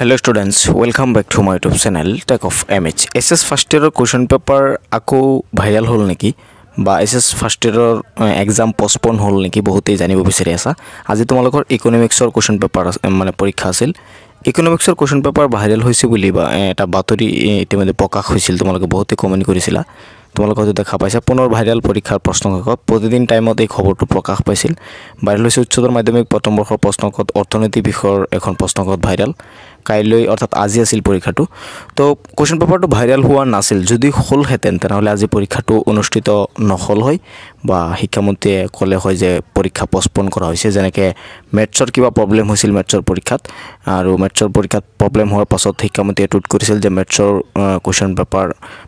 Hello students, welcome back to my YouTube channel Tech of MH. SS first year question paper ako viral hol neki ba SS first year exam postpone hol neki বহুতেই জানিব বিচাৰি আছা আজি তোমালোকৰ ইকোনমিক্সৰ question paper মানে পৰীক্ষা আছিল ইকোনমিক্সৰ question paper viral হৈছে বুলি বা এটা বাতৰি ইতিমধ্যে প্ৰকাশ হৈছিল তোমালোকে বহুতে কমেন্ট কৰিছিলা তোমালোকে যদি দেখা পাইছা পুনৰ ভাইৰাল পৰীক্ষাৰ প্ৰশ্নকাকত প্ৰতিদিন টাইমত এই খবৰটো প্ৰকাশ পাইছিল ভাইৰাল হৈছে উচ্চতৰ মাধ্যমিক প্ৰথম বৰ্ষৰ প্ৰশ্নকাকত অৰ্থনীতি বিষয়ৰ এখন প্ৰশ্নকাকত ভাইৰাল কাইলৈ অৰ্থাৎ আজি আছিল পৰীক্ষাটো তো কোৱেশ্চন পেপাৰটো ভাইৰাল হোৱা নাছিল যদি হল হেতেন তেনেহলে আজি পৰীক্ষাটো অনুষ্ঠিত নহল হয় বা শিক্ষামন্ত্ৰীয়ে কলে হয় যে পৰীক্ষা পষ্টপন কৰা হৈছে যেনেকৈ মেথছৰ কিবা প্ৰবলেম হৈছিল মেথছৰ পৰীক্ষাত আৰু মেথছৰ পৰীক্ষাত প্ৰবলেম হোৱাৰ পাছত শিক্ষামন্ত্ৰীয়ে টুইট কৰিছিল যে মেথছৰ কোৱেশ্চন পেপাৰ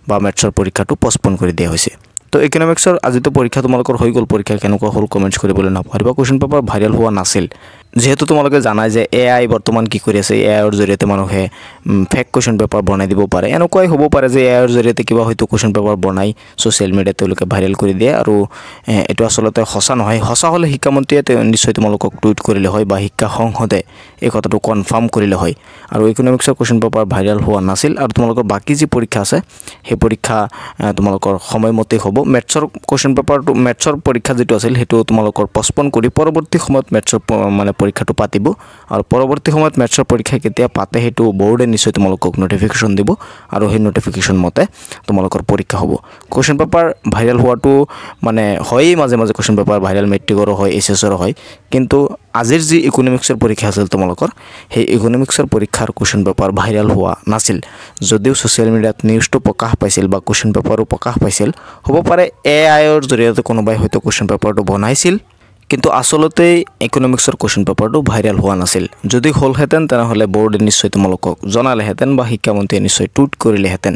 বা মেথছৰ পৰীক্ষাটো পষ্টপন কৰি দিয়া হৈছে তো ইকোনমিক্সৰ আজিতো পৰীক্ষা তোমালোকৰ হৈ গল পৰীক্ষা কেনেকুৱা হল কমেন্টছ কৰিবলৈ নাপাহৰিবা কোৱেশ্চন পেপাৰ ভাইৰাল হোৱা নাছিল যেহেতু তোমালোকে জানাই যে এআই বৰ্তমান কি কৰি আছে এআইৰ জৰিয়তে মানুহে ফেক কোৱেশ্চন পেপাৰ বনাই দিব পাৰে এনেকুৱাই হ'ব পাৰে যে এআইৰ জৰিয়তে কিবা হয়তো কোৱেশ্চন পেপাৰ বনাই সোশ্যাল মিডিয়াত তেওঁলোকে ভাইৰাল কৰি দিয়ে আৰু এটো আসলতে হসা নহয় হসা হলে শিক্ষামন্ত্ৰীয়ে নিশ্চয় তোমালোকক টুইট কৰিলে হয় বা শিক্ষা সংসদে এই কথাটো কনফাৰ্ম কৰিলে হয় আৰু ইকোনমিক্সৰ কোৱেশ্চন পেপাৰ ভাইৰাল হোৱা নাছিল আৰু তোমালোকৰ বাকি যি পৰীক্ষা আছে সেই পৰীক্ষা তোমালোকৰ সময়মতে হ'ব মেথছৰ কোৱেশ্চন পেপাৰটো মেথছৰ পৰীক্ষা যেটো আছিল হেতু তোমালোকৰ পষ্টপন কৰি পৰৱৰ্তী সময়ত মেথছৰ মানে পৰীক্ষাটো পাতিব আৰু পৰৱৰ্তী সময়ত মেথছৰ পৰীক্ষা কেতিয়া পাতে হেতু বোৰ্ডে নিশ্চয় তোমালোকক নটিফিকেশন দিব আৰু সেই নটিফিকেশন মতে তোমালোকৰ পৰীক্ষা হ'ব কোৱেশ্চন পেপাৰ ভাইৰাল হোৱাটো মানে হয় মাজে মাজে কোৱেশ্চন পেপাৰ ভাইৰাল মেট্ৰিকৰ হয় এছএছৰ হয় কিন্তু আজিৰ যি ইকোনমিক্সৰ পৰীক্ষা আছিল তোমালোকৰ সেই ইকোনমিক্সৰ পৰীক্ষাৰ কোৱেশ্চন পেপাৰ ভাইৰাল হোৱা নাছিল যদিও সোশ্যাল মিডিয়াত নিউজটো প্ৰকাশ পাইছিল বা কোৱেশ্চন পেপাৰো প্ৰকাশ পাইছিল হ'ব পাৰে এআইৰ জৰিয়তে কোনোবাই হয়তো কোৱেশ্চন পেপাৰটো বনাইছিল কিন্তু আসলতে ইকোনমিক্সৰ কোৱেশ্চন পেপাৰটো ভাইৰাল হোৱা নাছিল যদি হল হেতেন তেনেহলে বোৰ্ডে নিশ্চয় তোমালোকক জনালে হেতেন বা শিক্ষামন্ত্ৰীয়ে নিশ্চয় টুইট কৰিলে হেতেন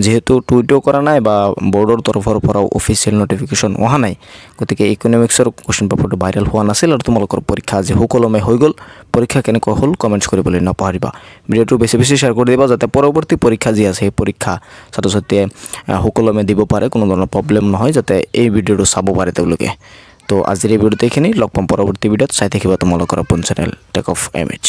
যেহেতু টুইটও কৰা নাই বা বোৰ্ডৰ তৰফৰ পৰা অফিচিয়েল নটিফিকেশন অহা নাই গতিকে ইকোনমিক্সৰ কোৱেশ্চন পেপাৰটো ভাইৰাল হোৱা নাছিল আৰু তোমালোকৰ পৰীক্ষা আজি সুকলমে হৈ গল পৰীক্ষা কেনেকুৱা হল কমেন্টছ কৰিবলৈ নাপাহৰিবা ভিডিওটো বেছি বেছি শেয়াৰ কৰি দিবা যাতে পৰৱৰ্তী পৰীক্ষা যি আছে এই পৰীক্ষা ছাত্ৰ-ছাত্ৰীয়ে সুকলমে দিব পাৰে কোনো ধৰণৰ প্ৰবলেম নহয় যাতে এই ভিডিওটো চাব পাৰে তেওঁলোকে তো আজিৰ এই ভিডিওতে এইখিনি লগ পাম পৰৱৰ্তী ভিডিওত চাই থাকিবা তোমালোকৰ আপোন চেনেল টেক অফ MH